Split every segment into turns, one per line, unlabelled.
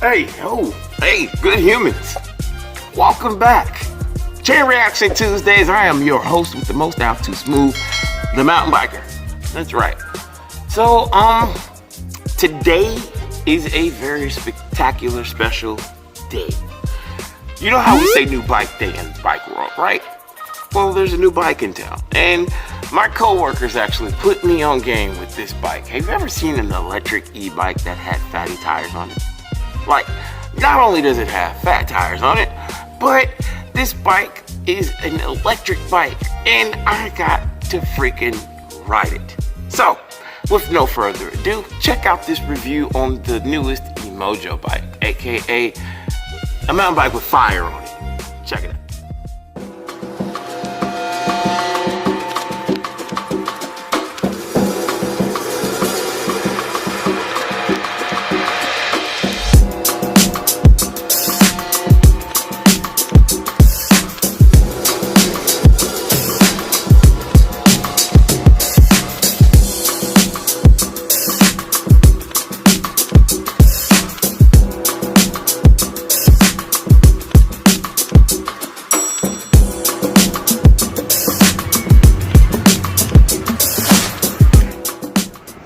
Hey, good humans. Welcome back. Chainreaction Tuesdays. I am your host with the most out too smooth, the Mountainbiker. That's right. So, today is a very spectacular, special day. You know how we say new bike day in the bike world, right? Well, there's a new bike in town, and my co-workers actually put me on game with this bike. Have you ever seen an electric e-bike that had fatty tires on it? Like, not only does it have fat tires on it, but this bike is an electric bike, and I got to freaking ride it. So, with no further ado, check out this review on the newest Emoji bike, aka a mountain bike with fire on it. Check it out.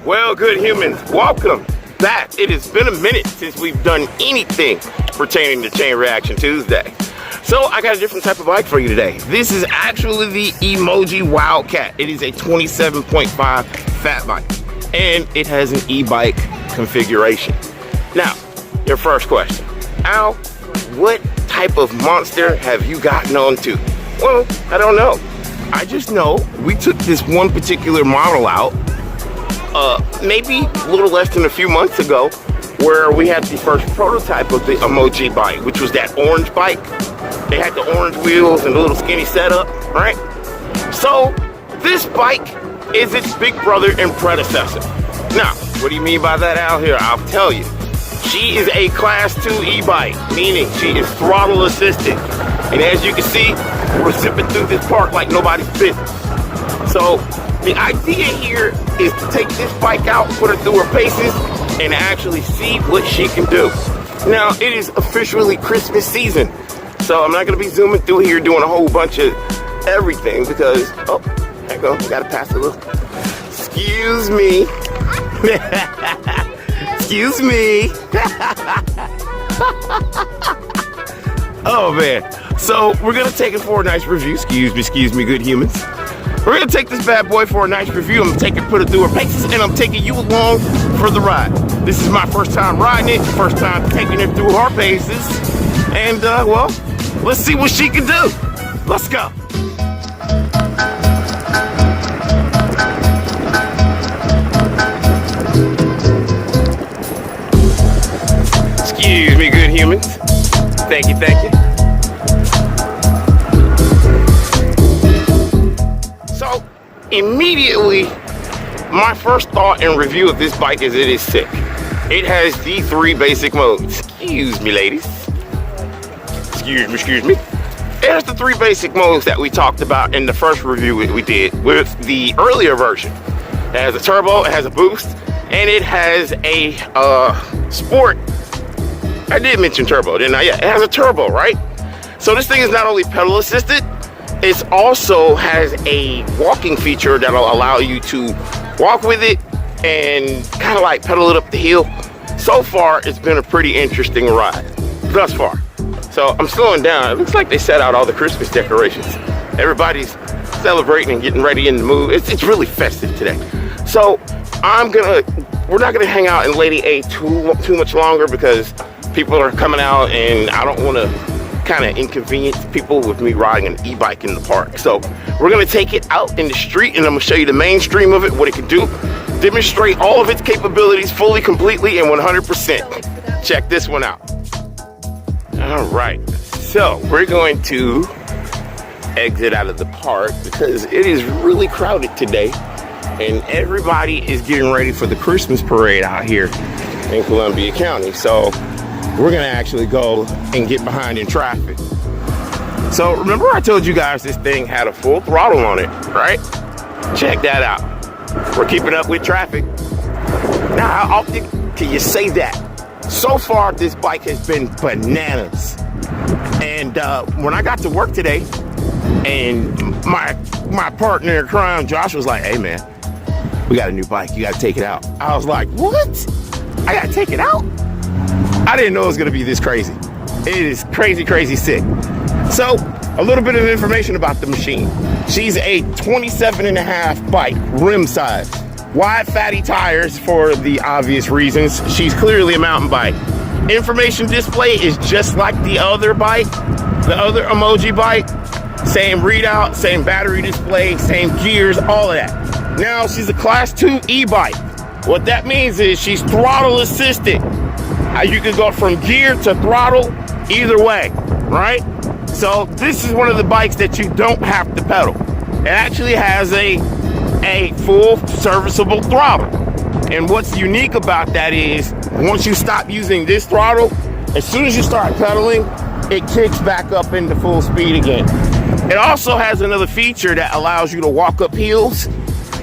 Well, good humans, welcome back. It has been a minute since we've done anything pertaining to Chainreaction Tuesday. So I got a different type of bike for you today. This is actually the Emoji Wildcat. It is a 27.5 fat bike, and it has an e-bike configuration. Now, your first question, Al, what type of monster have you gotten onto? Well, I don't know. I just know we took this one particular model out maybe a little less than a few months ago, where we had the first prototype of the Emoji bike, which was that orange bike. They had the orange wheels and the little skinny setup, right? So this bike is its big brother and predecessor. Now, what do you mean by that out here? I'll tell you. She is a class 2 e-bike, meaning she is throttle assisted. And as you can see, we're zipping through this park like nobody's business. So the idea here is to take this bike out, put her through her paces, and actually see what she can do. Now, it is officially Christmas season, so I'm not going to be zooming through here doing a whole bunch of everything because, oh, there you go, got to pass a little. Excuse me. Excuse me. Oh, man. So, we're going to take it for a nice review. Excuse me, good humans. We're gonna take this bad boy for a nice review. I'm gonna take it, put it through her paces, and I'm taking you along for the ride. This is my first time riding it, first time taking it through her paces. And, well, let's see what she can do. Let's go. Excuse me, good humans. Thank you. Immediately, my first thought and review of this bike is it is sick. It has the 3 basic modes. Excuse me, ladies. Excuse me. It has the 3 basic modes that we talked about in the first review we did with the earlier version. It has a turbo, it has a boost, and it has a sport. I did mention turbo, didn't I? Yeah, it has a turbo, right? So this thing is not only pedal assisted, it also has a walking feature that'll allow you to walk with it and kind of like pedal it up the hill. So far, it's been a pretty interesting ride, thus far. So I'm slowing down. It looks like they set out all the Christmas decorations. Everybody's celebrating and getting ready in the mood. It's really festive today. So we're not gonna hang out in Lady A too much longer because people are coming out and I don't wanna kind of inconvenience people with me riding an e-bike in the park. So we're gonna take it out in the street and I'm gonna show you the mainstream of it, what it can do, demonstrate all of its capabilities fully, completely, and 100%. Check this one out. All right, so we're going to exit out of the park because it is really crowded today and everybody is getting ready for the Christmas parade out here in Columbia County. So we're gonna actually go and get behind in traffic. So remember I told you guys this thing had a full throttle on it, right? Check that out. We're keeping up with traffic. Now, how often can you say that So far, this bike has been bananas. And when I got to work today, and my partner in crime, Josh, was like, hey man, we got a new bike, you gotta take it out. I was like, what? I gotta take it out? I didn't know it was gonna be this crazy. It is crazy, crazy sick. So, a little bit of information about the machine. She's a 27.5 bike, rim size. Wide, fatty tires for the obvious reasons. She's clearly a mountain bike. Information display is just like the other bike, the other Emoji bike. Same readout, same battery display, same gears, all of that. Now, she's a class 2 e-bike. What that means is she's throttle assisted. You can go from gear to throttle either way, right? So this is one of the bikes that you don't have to pedal. It actually has a full serviceable throttle. And what's unique about that is once you stop using this throttle, as soon as you start pedaling, it kicks back up into full speed again. It also has another feature that allows you to walk up hills.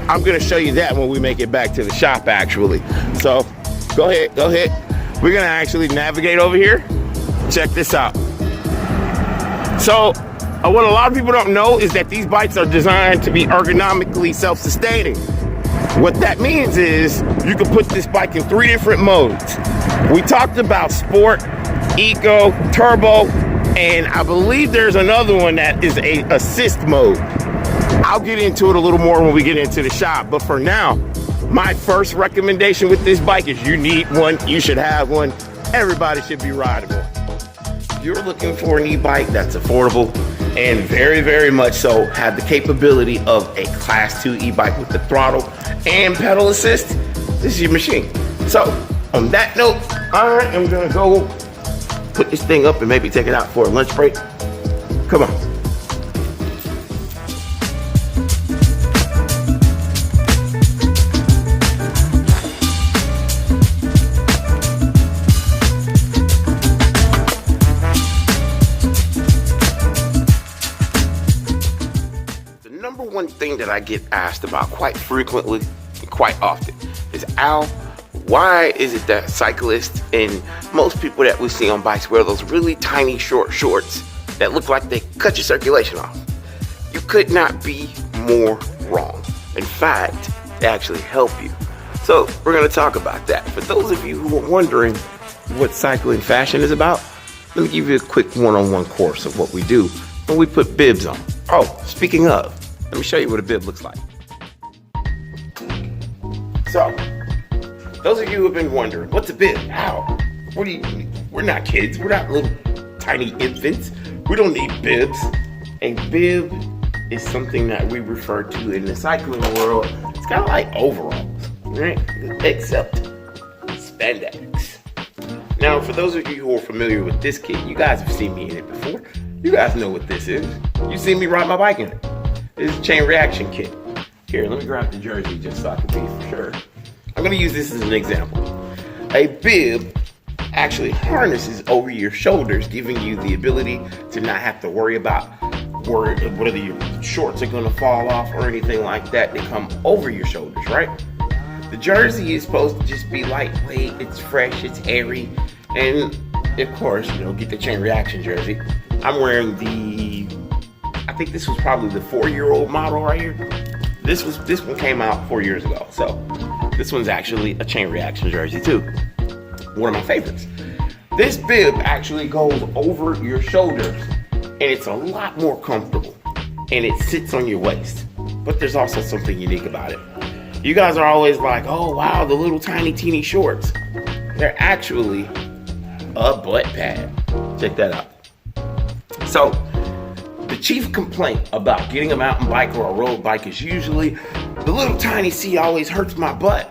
I'm gonna show you that when we make it back to the shop actually. So go ahead. We're gonna actually navigate over here. Check this out. So what a lot of people don't know is that these bikes are designed to be ergonomically self-sustaining. What that means is you can put this bike in 3 different modes. We talked about sport, eco, turbo, and I believe there's another one that is a assist mode. I'll get into it a little more when we get into the shop, but for now, my first recommendation with this bike is you need one, you should have one, everybody should be riding one. If you're looking for an e-bike that's affordable and very, very much so have the capability of a class 2 e-bike with the throttle and pedal assist, this is your machine. So on that note, I am gonna go put this thing up and maybe take it out for a lunch break. Come on. One thing that I get asked about quite frequently and quite often is, Al, why is it that cyclists and most people that we see on bikes wear those really tiny short shorts that look like they cut your circulation off? You could not be more wrong. In fact, they actually help you. So we're going to talk about that. For those of you who are wondering what cycling fashion is about, let me give you a quick one-on-one course of what we do when we put bibs on. Oh, speaking of, let me show you what a bib looks like. So, those of you who have been wondering, what's a bib? How? What do you mean? We're not kids. We're not little tiny infants. We don't need bibs. A bib is something that we refer to in the cycling world. It's kind of like overalls, right? Except spandex. Now, for those of you who are familiar with this kit, you guys have seen me in it before. You guys know what this is. You've seen me ride my bike in it. This is a Chainreaction kit. Here, let me grab the jersey just so I can be for sure. I'm gonna use this as an example. A bib actually harnesses over your shoulders, giving you the ability to not have to worry about whether your shorts are gonna fall off or anything like that. They come over your shoulders, right? The jersey is supposed to just be lightweight, it's fresh, it's airy, and of course, get the Chainreaction jersey. I'm wearing I think this was probably the 4-year-old model right here. This one came out 4 years ago. So this one's actually a Chainreaction jersey too. One of my favorites. This bib actually goes over your shoulders and it's a lot more comfortable and it sits on your waist. But there's also something unique about it. You guys are always like, oh wow, the little tiny teeny shorts. They're actually a butt pad. Check that out. So, the chief complaint about getting a mountain bike or a road bike is usually the little tiny seat always hurts my butt.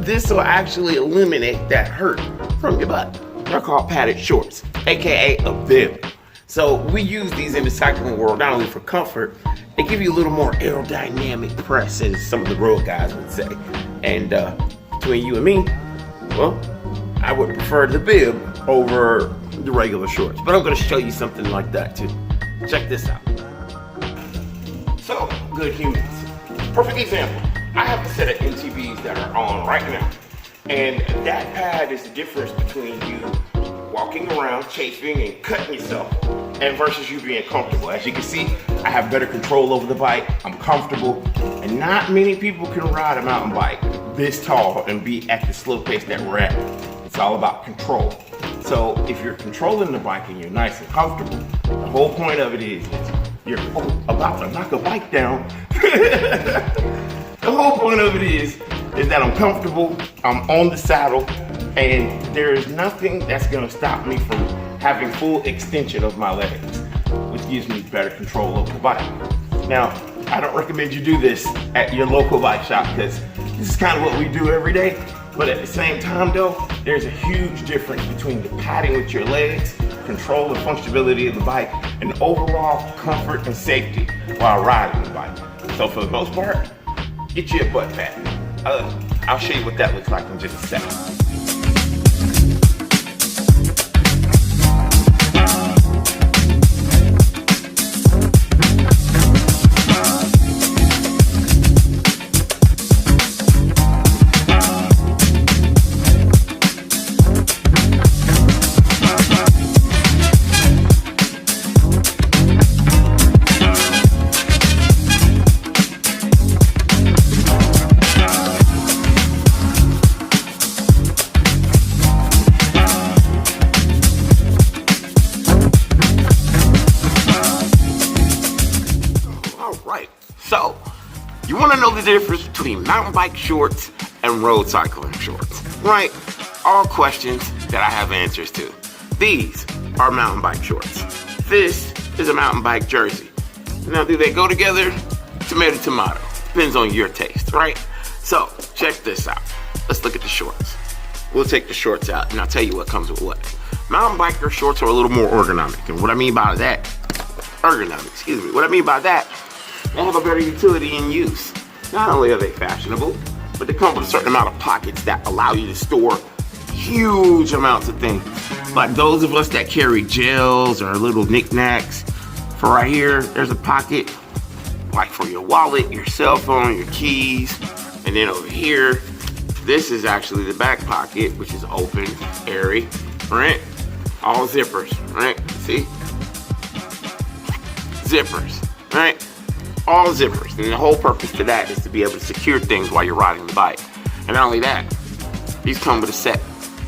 This will actually eliminate that hurt from your butt. They're called padded shorts, aka a bib. So we use these in the cycling world not only for comfort, they give you a little more aerodynamic press, as some of the road guys would say. And between you and me, well, I would prefer the bib over the regular shorts. But I'm gonna show you something like that too. Check this out. So, good humans. Perfect example. I have a set of MTBs that are on right now. And that pad is the difference between you walking around, chafing and cutting yourself, and versus you being comfortable. As you can see, I have better control over the bike. I'm comfortable, and not many people can ride a mountain bike this tall and be at the slow pace that we're at. It's all about control. So if you're controlling the bike and you're nice and comfortable, the whole point of it is you're about to knock a bike down. The whole point of it is that I'm comfortable, I'm on the saddle, and there is nothing that's gonna stop me from having full extension of my legs, which gives me better control over the bike. Now, I don't recommend you do this at your local bike shop because this is kind of what we do every day. But at the same time though, there's a huge difference between the padding with your legs, control and functionality of the bike, and overall comfort and safety while riding the bike. So for the most part, get you a butt pad. I'll show you what that looks like in just a second. So, you want to know the difference between mountain bike shorts and road cycling shorts, right? All questions that I have answers to. These are mountain bike shorts. This is a mountain bike jersey. Now, do they go together? Tomato, tomato. Depends on your taste, right? So, check this out. Let's look at the shorts. We'll take the shorts out, and I'll tell you what comes with what. Mountain biker shorts are a little more ergonomic, and what I mean by that, what I mean by that, they have a better utility in use. Not only are they fashionable, but they come with a certain amount of pockets that allow you to store huge amounts of things. Like those of us that carry gels or little knickknacks. For right here, there's a pocket like for your wallet, your cell phone, your keys. And then over here, this is actually the back pocket, which is open, airy, right? All zippers, right? See? Zippers, right? All zippers, and the whole purpose to that is to be able to secure things while you're riding the bike. And not only that, these come with a set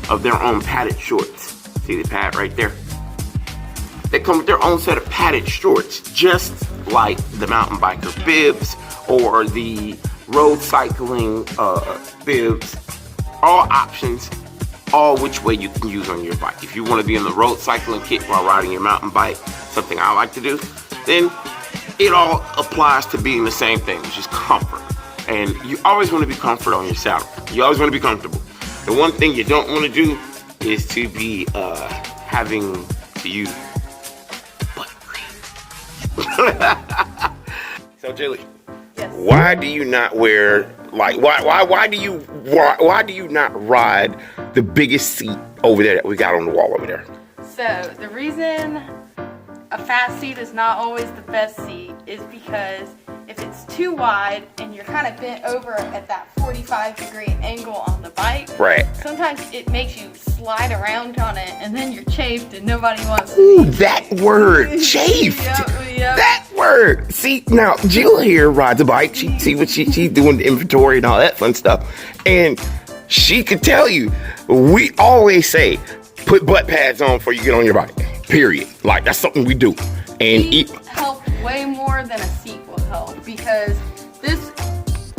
of their own padded shorts. See the pad right there? They come with their own set of padded shorts, just like the mountain biker bibs or the road cycling bibs. All options, all which way you can use on your bike. If you want to be in the road cycling kit while riding your mountain bike, something I like to do, then it all applies to being the same thing, which is comfort. And you always want to be comfort on your saddle. You always want to be comfortable. The one thing you don't want to do is to be having to use butt cream. So Julie, yes. Why do you not wear why do you not ride the biggest seat over there that we got on the wall over there?
So the reason a fast seat is not always the best seat is because if it's too wide and you're kind of bent over at that 45-degree angle on the bike,
right?
Sometimes it makes you slide around on it and then you're chafed and nobody wants to.
Ooh, that word, chafed.
Yep.
That word. See, now Jill here rides a bike. She's doing the inventory and all that fun stuff. And she could tell you, we always say, put butt pads on before you get on your bike. Period. Like, that's something we do. And
it helps way more than a seat will help, because this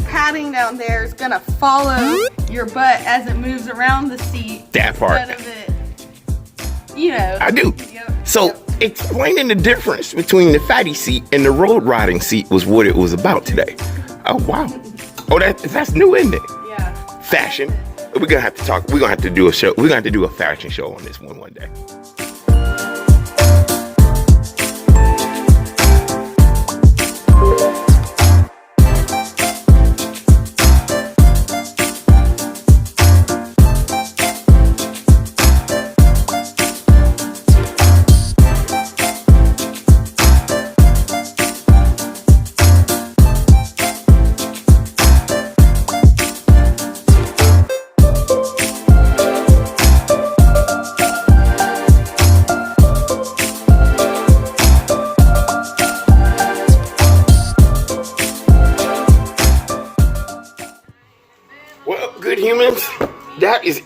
padding down there is gonna follow your butt as it moves around the seat.
That part.
Instead of it, you know.
I do. So explaining the difference between the fatty seat and the road riding seat was what it was about today. Oh wow. Oh, that's new, isn't it?
Yeah.
Fashion. We're gonna have to talk. We're gonna have to do a show. We're gonna have to do a fashion show on this one day.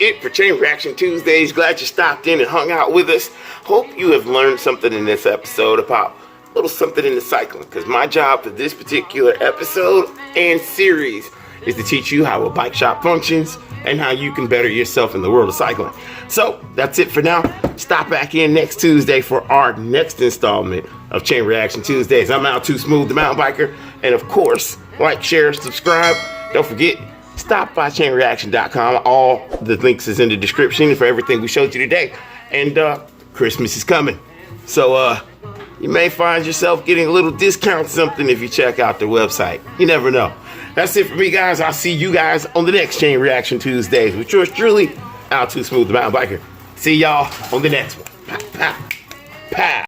it for Chainreaction Tuesdays. Glad you stopped in and hung out with us. Hope you have learned something in this episode about a little something in the cycling, because my job for this particular episode and series is to teach you how a bike shop functions and how you can better yourself in the world of cycling. So that's it for now. Stop back in next Tuesday for our next installment of Chainreaction Tuesdays. I'm Out Too Smooth, the mountain biker, and of course, like, share, subscribe. Don't forget, stop by chainreaction.com. All the links is in the description for everything we showed you today. And Christmas is coming, so you may find yourself getting a little discount something if you check out their website. You never know. That's it for me, guys. I'll see you guys on the next Chainreaction Tuesdays with yours truly, Out Too Smooth, the mountain biker. See y'all on the next one. Pow, pow, pow.